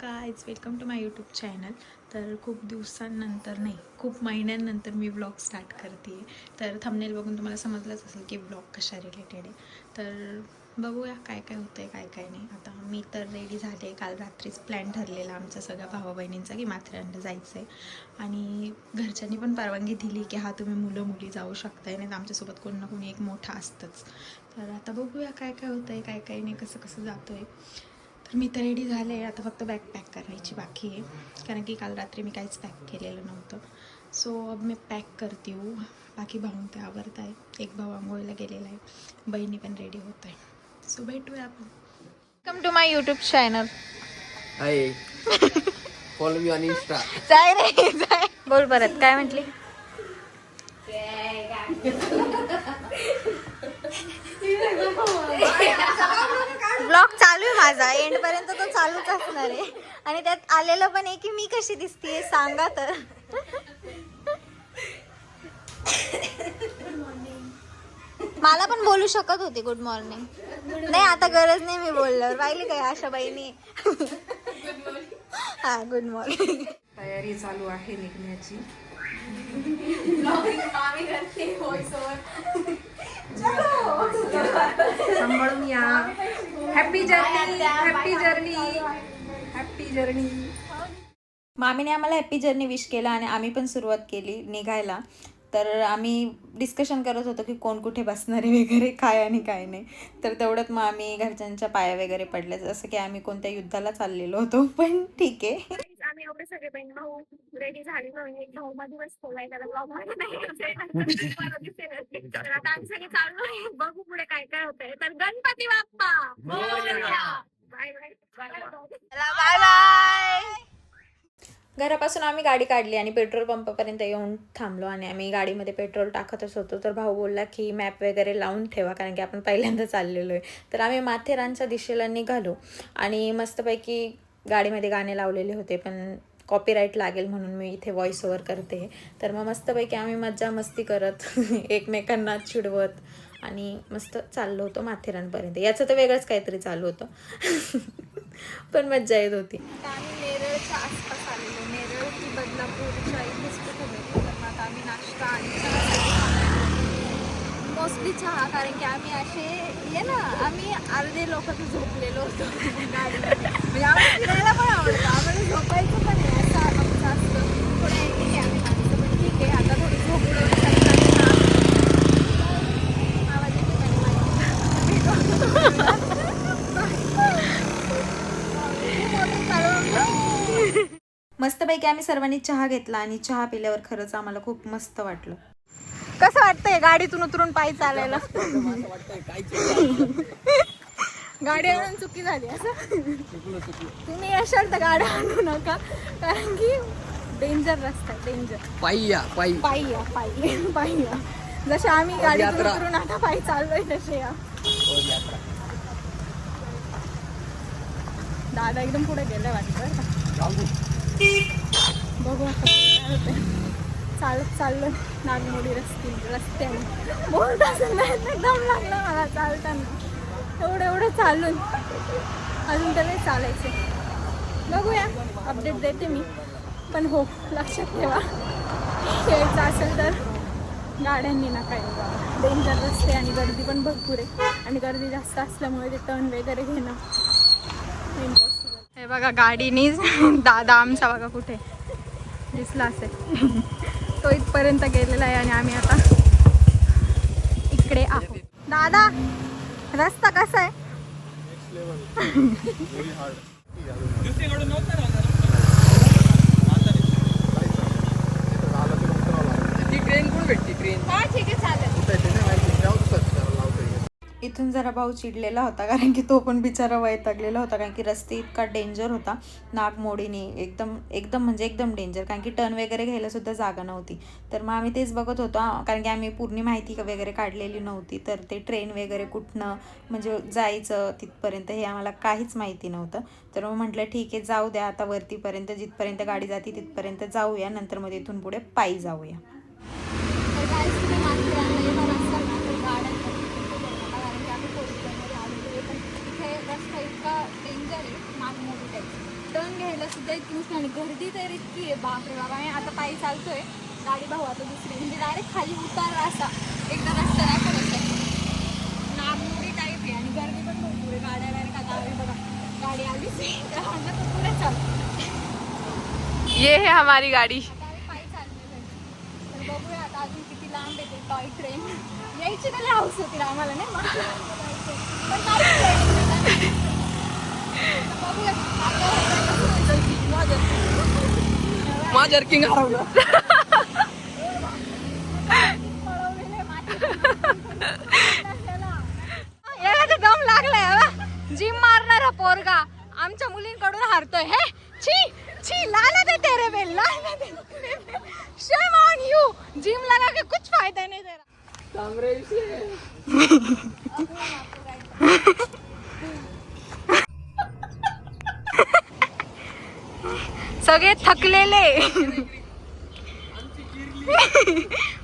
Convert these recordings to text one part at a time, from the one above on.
Guys, welcome to my YouTube channel. तर खूप दिवसांनंतर नाही, खूप महिन्यांनंतर मी ब्लॉग स्टार्ट करते आहे. तर थंबनेल बघून तुम्हाला समजलंच असेल की ब्लॉग कशा रिलेटेड आहे. तर बघूया काय काय होतं आहे, काय काय नाही. आता मी तर रेडी झाले. काल रात्रीच प्लॅन ठरलेला आमच्या सगळ्या भावा बहिणींचा की माथेरानला जायचं आहे. आणि घरच्यांनी पण परवानगी दिली की हा तुम्ही मुलं मुली जाऊ शकताय, नाही तर आमच्यासोबत कोणी ना कोणी एक मोठा असतंच. तर आता बघूया काय काय होतं आहे, काय काय नाही, कसं कसं जातो आहे. तर मी तर रेडी झाले. आता फक्त बॅग पॅक करायची बाकी आहे, कारण की काल रात्री मी काहीच पॅक केलेलं नव्हतं. सो अब मी पॅक करते हूँ. बाकी भाऊ ते आवरत आहे. एक भाऊ आंघोळीला गेलेला आहे, बहिणी पण रेडी होत आहे. सो भेटूया आपण. Welcome to my YouTube channel. Hi, follow me on Insta. जाय रे जाय. बोल परत काय म्हटली. ब्लॉग चालू आहे माझा, एंड पर्यंत तो चालूच असणार आहे. आणि त्यात आलेलं पण आहे की मी कशी दिसतीये सांगा तर. मला पण बोलू शकत होते गुड मॉर्निंग. नाही आता गरज नाही मी बोलल्यावर. पाहिली काय आशा बाईनी. हा गुड मॉर्निंग. तयारी चालू आहे निघण्याची. सांभाळून या. Happy journey, happy journey, happy journey. मामीने आम्हाला हॅपी जर्नी विश केला आणि आम्ही पण सुरुवात केली निघायला. तर आम्ही डिस्कशन करत होतो की कोण कुठे बसणारे वगैरे, काय आणि काय नाही. तर तेवढ्यात मग आम्ही घरच्यांच्या पाया वगैरे पडल्या, जसं की आम्ही कोणत्या युद्धाला चाललेलो होतो. पण ठीक आहे. आम्ही एवढे सगळे बहीण भाऊ रेडी झाले नाही. एक भाऊ मध्ये बस बोलाय त्याला ब्लॉग मध्ये नाही. तर आता आम्ही सगळे चाललोय, बघू पुढे काय काय होतंय. तर Ganpati Bappa bye bye bye bye. घरापासून आम्ही गाडी काढली आणि पेट्रोल पंपापर्यंत येऊन थांबलो. आणि आम्ही गाडीमध्ये पेट्रोल टाकतच होतो. तर भाऊ बोलला की मॅप वगैरे लावून ठेवा, कारण की आपण पहिल्यांदा चाललेलो आहे. तर आम्ही माथेरानच्या दिशेला निघालो आणि मस्तपैकी गाडीमध्ये गाणे लावलेले होते, पण कॉपीराईट लागेल म्हणून मी इथे व्हॉइस ओव्हर करते. तर मग मस्तपैकी आम्ही मज्जा मस्ती करत एकमेकांना चिडवत आणि मस्त चाललो होतो माथेरानपर्यंत. याचं तर वेगळंच काहीतरी चालू होतं. पण मज्जा येत होती. आम्ही नेरळच्या आसपास आलेलो. नेरळ की बदलापूरच्या इथेच कुठे भेटतो. तर मग आता आम्ही नाश्ता आणि मोस्टली चहा, कारण की आम्ही असे ये ना, आम्ही अर्धे लोक तर झोपलेलो होतो गाडीमध्ये. म्हणजे आम्हाला फिरायला पण आवडतं, आम्हाला झोपायचं पण आहे. असं आमचं असतं. थोडं ठीक आहे आम्ही माणसं, पण ठीक आहे आता थोडी झोप उडवण्यासाठी आवाज येतो का नाही. मस्तपैकी आम्ही सर्वांनी चहा घेतला आणि चहा पिल्यावर खरंच आम्हाला खूप मस्त वाटलं. कसं वाटतंय गाडीतून उतरून पायी चालायला. गाडी आणून चुकी झाली असं. तुम्ही असाल तर गाड्या आणू नका, कारण की डेंजर रस्ता आहे, डेंजर. पायी या, पायी. पायी या, पायी पायी या. जसे आम्ही गाडीतून उतरून आता पायी चाललोय तसे या. दादा एकदम पुढे गेले वाटतं. बघू आता काय होतंय. चालत चाललो नागमोडी रस्त्याने. बोलत असेल दम लागला मला चालताना. एवढं चालून अजून तर नाही चालायचं. बघूया, अपडेट देते मी. पण हो, लक्षात ठेवा, खेळायचं असेल तर गाड्यांनी नका येऊ. डेंजर रस्ते आणि गर्दी पण भरपूर आहे. आणि गर्दी जास्त असल्यामुळे ते टर्न वगैरे घेणं इम्पॉसिबल. हे बघा गाडीनी दादा आमचा बघा कुठे दिसला असेल. तो इथपर्यंत गेलेला आहे आणि आम्ही आता इकडे आहोत. दादा, रस्ता कसा आहे? ती ट्रेन कुठे भेटते? ट्रेन हा ठीक आहे चालेल. इथून जरा भाऊ चिडलेला होता, कारण की तो पण बिचारा वैतागलेला होता, कारण की रस्ते इतका डेंजर होता नागमोडीने. एकदम म्हणजे एकदम डेंजर, कारण की टर्न वगैरे घ्यायला सुद्धा जागा नव्हती. तर मग आम्ही तेच बघत होतो, कारण की आम्ही पूर्ण माहिती वगैरे काढलेली नव्हती. तर ते ट्रेन वगैरे कुठनं म्हणजे जायचं तिथपर्यंत हे आम्हाला काहीच माहिती नव्हतं. तर मग म्हटलं ठीक आहे, जाऊ द्या आता वरतीपर्यंत, जिथपर्यंत गाडी जाते तिथपर्यंत जाऊया, नंतर मग इथून पुढे पायी जाऊया. रस्ता इतका डेंजर आहे नागमोडी टाईप. टर्न घ्यायला जागा सुद्धा इतकी नसते आणि गर्दी तर इतकी आहे बापरे बाबा. आणि आता पायी चालतोय, गाडी भाऊ आता दुसरी म्हणजे डायरेक्ट खाली उतारला असा एकदा रस्ता दाखवत नागमोडी टाईप आहे आणि गर्दी पण भरपूर आहे. गाड्या डायरेक्ट आता आली बघा, गाडी आलीच नाही तर म्हणलं तर पुढे चाल. ये है हमारी गाडी. आता आम्ही पायी चाललोय घरी. तर बघूया आता अजून किती लांब येते टॉय ट्रेन. यायची तर हाऊस होती आम्हाला नाही पण काहीच train नाही. बघूया माझ्या जर्किंग हरवलं. याला दम लागलाय जिम मारणारा पोरगा आमच्या मुलींकडून हारतोय. हे छी छी लाला दे तेरे बे लाला दे. Shame on you. जिम लगा के कुछ फायदा नहीं तेरा. सगळे थकलेले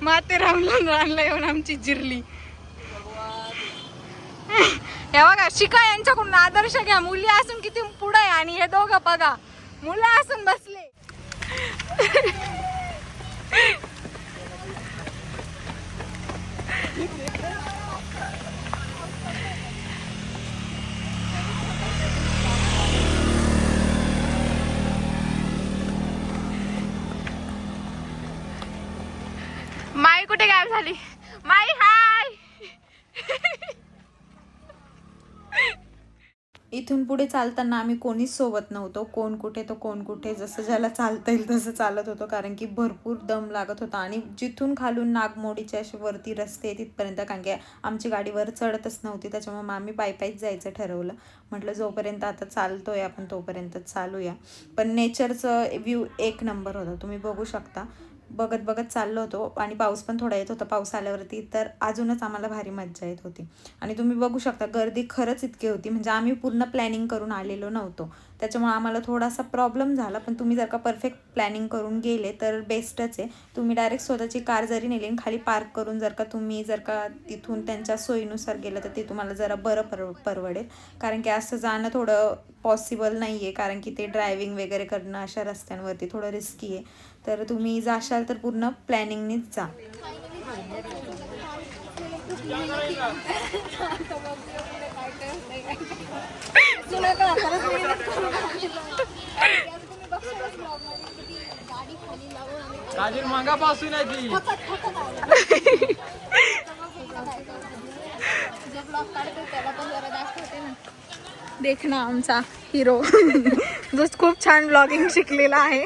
माथेरानला येऊन आमची जिरली. हे बघा शिका यांच्याकडून आदर्श घ्या. मुली असून किती पुढे आहे आणि हे दोघं बघा मुलं असून बसले. माई कुठे गायब झाली? माई हाय. इथून पुढे चालताना आम्ही कोणीच सोबत नव्हतो. कोण कुठे तो कोण कुठे, जसं ज्याला चालता येईल तसं चालत होतो, कारण की भरपूर दम लागत होता. आणि जिथून खालून नागमोडीचे असे वरती रस्ते तिथपर्यंत, कारण की आमची गाडीवर चढतच नव्हती, त्याच्यामुळे आम्ही पायीच जायचं ठरवलं. म्हटलं जोपर्यंत आता चालतोय आपण तोपर्यंत चालूया. पण नेचरचं व्ह्यू एक नंबर होता, तुम्ही बघू शकता. बघत चाललो होतो आणि पाऊस पण थोडा येत होता. पाऊस आल्यावरती तर अजूनच आम्हाला भारी मज्जा येत होती. आणि तुम्ही बघू शकता गर्दी खरंच इतकी होती, म्हणजे आम्ही पूर्ण प्लॅनिंग करून आलेलो नव्हतो, त्याच्यामुळे आम्हाला थोडासा प्रॉब्लेम झाला. पण तुम्ही जर का परफेक्ट प्लॅनिंग करून गेले तर बेस्टच आहे. तुम्ही डायरेक्ट स्वतःची कार जरी नेली खाली पार्क करून जर का तिथून त्यांच्या सोयीनुसार गेलं तर ते तुम्हाला जरा बरं परवडेल. कारण की असं जाणं थोडं पॉसिबल नाही आहे, कारण की ते ड्रायव्हिंग वगैरे करणं अशा रस्त्यांवरती थोडं रिस्की आहे. तर तुम्ही जाशाल तर पूर्ण प्लॅनिंगनीच जा. मागापासून देखना आमचा हिरो जो खूप छान ब्लॉगिंग शिकलेला आहे.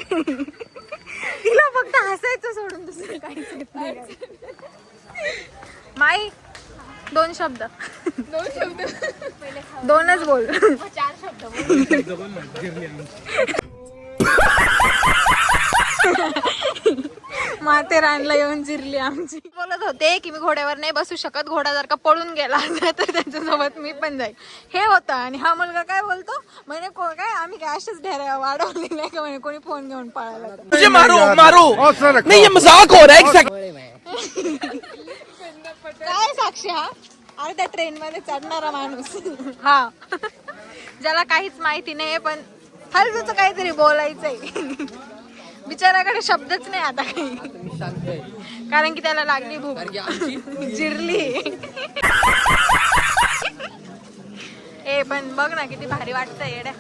तिला फक्त हसायचं सोडून दुसरं काहीच येत नाही. माई 2 शब्द. 2 शब्द 2च बोल. 4 शब्द माथेरानला येऊन जिरली आमची. बोलत होते की मी घोड्यावर नाही बसू शकत, घोडा जर का पळून गेला तर त्याच्यासोबत मी पण जाईल. हे होतं. आणि हा मुलगा काय बोलतो म्हणे काय आम्ही काय अशाच ढेऱ्या वाढवले नाही का म्हणे, कोणी फोन घेऊन पळायला. मुझे मारो नहीं, ये मजाक हो रहा है. एक सेकंड. काय साक्षी हा अर्ध्या ट्रेन मध्ये चढणारा माणूस. हा ज्याला काहीच माहिती नाही पण हलूच काहीतरी बोलायचंय. बिचाराकडे शब्दच नाही आता काही, कारण की त्याला लागली भूक, जिरली. ए पण बघ ना किती भारी वाटतंय येड्या.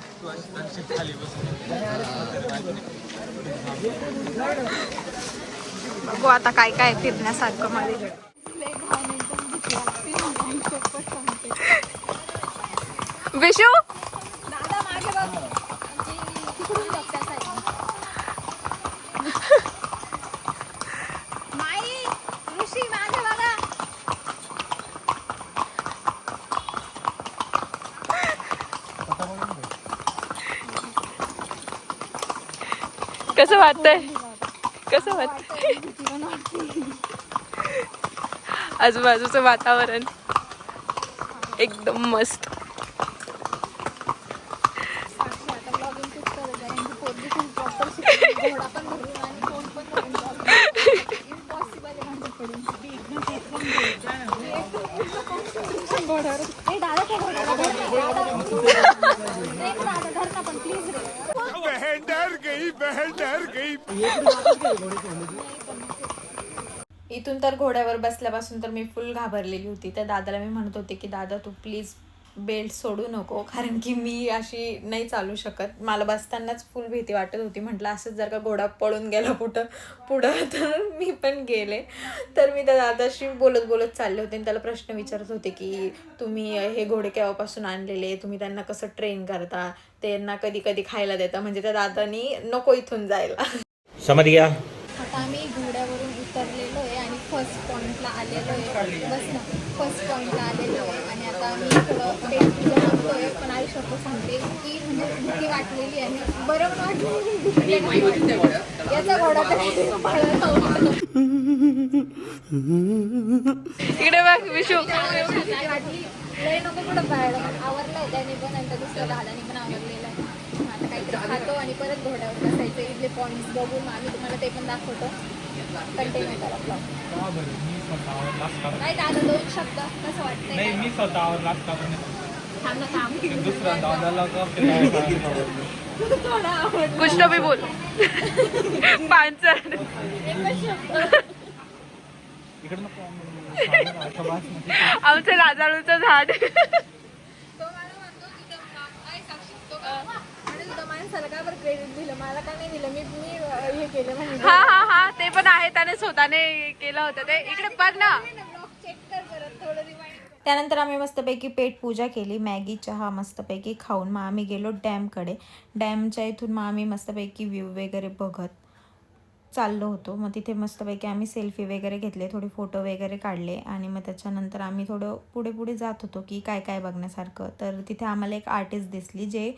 बघू आता काय काय फिरण्यासारखं मध्ये. विशू दादा मागे बघ, तिकडून बघ त्या साईडला. माई ऋषी मागे बघा. कसं वाटतंय? कसं वाटतंय? आजूबाजूचं वातावरण एकदम मस्त. दादा धर ना पण प्लीज रे. इथून तर घोड्यावर बसल्यापासून तर मी फुल घाबरलेली होती. त्या दादाला मी म्हणत होते की दादा तू प्लीज बेल्ट सोडू नको, कारण की मी अशी नाही चालू शकत. मला बसतानाच फुल भीती वाटत होती. म्हटलं असंच जर का घोडा पळून गेला पुढं तर मी पण गेले. तर मी त्या दादाशी बोलत बोलत चालले होते आणि त्याला प्रश्न विचारत होते की तुम्ही हे घोडे केव्हापासून आणलेले, तुम्ही त्यांना कसं ट्रेन करता, त्यांना कधी कधी खायला देता. म्हणजे त्या दादानी नको इथून जायला. समझ गया. आता आम्ही घोड्यावरून उतरलेलो आहे आणि फर्स्ट पॉईंटला आलेलो आहे. बस ना, फर्स्ट पॉईंटला आलेलो आहे आणि आता आम्ही थोडं पेट सांगतोय. पण आयुष्यात सांगते की म्हणजे भीती वाटलेली आहे. बरं पण वाटलं याचा घोडा इकडे बघ विशू. वाटली लय नको कुठं पाहायला. आवरलंय त्याने पण आणि दुसऱ्या दादाने पण आवरलेलं आहे. आता काहीतरी खातो आणि परत घोड्यावर बसायचं. इथले पॉईंट्स बघून आम्ही तुम्हाला ते पण दाखवतो. कंटिन्यू करा ब्लॉग. नाही दादा 2 शब्द कसं वाटतंय? नाही मी स्वतःवर लागता पण थांब ना थांब. दुसऱ्या दादाला कुछ तो भी बोल. पांचर. इकडनं आमचं लाजाळूचं झाड. तो मला म्हणतो की माणसाला का बरं क्रेडिट दिलं, मला का नाही दिलं? मी हे केलं म्हणजे हा ते पण आहे. त्याने स्वतःने केलं होतं ते. इकडे बघ ना. ब्लॉग चेक कर परत थोडं रिवाइंड. त्यानंतर आम्ही मस्तपैकी पेट पूजा केली, मॅगी चहा मस्तपैकी खाऊन मग आम्ही गेलो डॅमकडे. डॅमच्या इथून मग आम्ही मस्तपैकी व्ह्यू वगैरे बघत चाललो होतो. मग तिथे मस्तपैकी आम्ही सेल्फी वगैरे घेतले, थोडे फोटो वगैरे काढले आणि मग त्याच्यानंतर आम्ही थोडं पुढे जात होतो की काय काय बघण्यासारखं. तर तिथे आम्हाला एक आर्टिस्ट दिसली जे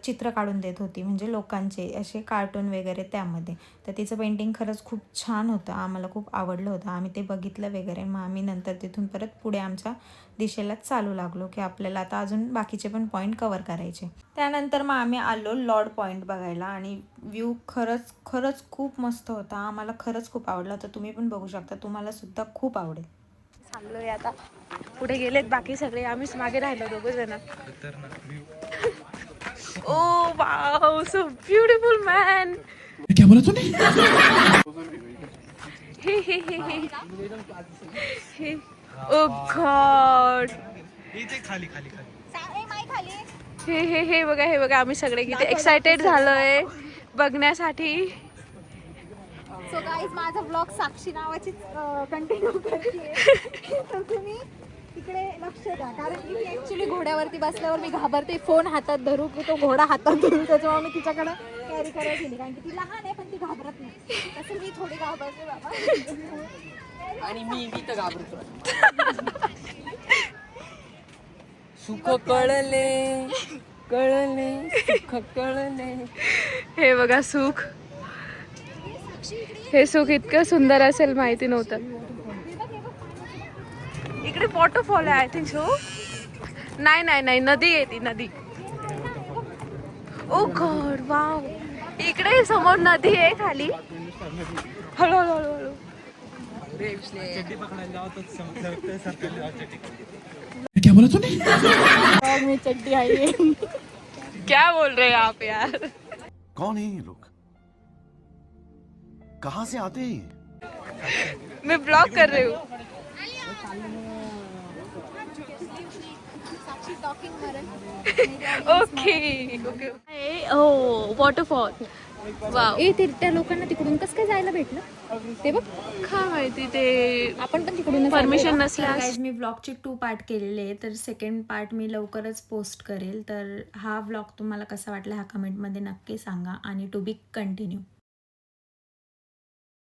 चित्र काढून देत होती, म्हणजे लोकांचे असे कार्टून वगैरे त्यामध्ये. तर तिचं पेंटिंग खरंच खूप छान होतं, आम्हाला खूप आवडलं होतं. आम्ही ते बघितलं वगैरे. मग आम्ही नंतर तिथून परत पुढे आमच्या दिशेला चालू लागलो की आपल्याला आता अजून बाकीचे पण पॉईंट कवर करायचे. त्यानंतर मग आम्ही आलो लॉर्ड पॉईंट बघायला आणि व्ह्यू खरंच खूप मस्त होता. आम्हाला खरंच खूप आवडला होता. तुम्ही पण बघू शकता, तुम्हाला सुद्धा खूप आवडेल. चाललोय आता. पुढे गेलेत बाकी सगळे, आम्हीच मागे राहिलो 2 जण. ओ वाव, सो ब्युटिफुल मॅन. क्या बोला तूने? ओ गॉड. खाली हे बघा आम्ही सगळे किती एक्साइटेड झालोय बघण्यासाठी. सो गाईज माझा ब्लॉग साक्षी नावाचीच कंटिन्यू करते. तर तुम्ही तिकडे लक्ष द्या, कारण की मी ॲक्च्युली घोड्यावरती बसल्यावर मी घाबरते. फोन हातात धरू की तो घोडा हातात धरू, त्याच्यामुळे मी तिच्याकडे कॅरी करायला गेली. कारण की ती लहान आहे पण ती घाबरत नाही. तसं मी थोडी घाबरते बाबा. आणि मी तर घाबरतो. सुख कळले सुख कळले. हे बघा सुख. हे सुख इतकं सुंदर असेल माहिती नव्हतं. इकडे वॉटरफॉल आहे आय थिंक सो. नाही नदी आहे ती नदी. ओ गॉड वाव. इकडे समोर नदी आहे खाली. हळू. चड्डी पकडायला जावं तर सरकारला जावं चड्डी. क्या बोला तूने? मी चड्डी आई. क्या बोल रहे हैं आप यार? कौन है ये लोग, कहाँ से आते हैं ये? मैं ब्लॉग कर रही हूँ. ओके. ओ वॉटरफॉल. वाव. त्या लोकांना तिकडून कसं काय जायला भेटलं ते बघ. काय माहिती ते आपण पण तिकडून परमिशन नसल्यास. गाईज मी व्लॉगचे 2 पार्ट केलेले आहे, तर सेकंड पार्ट मी लवकरच पोस्ट करेल. तर हा व्लॉग तुम्हाला कसा वाटला हा कमेंटमध्ये नक्की सांगा आणि टू बी कंटिन्यू.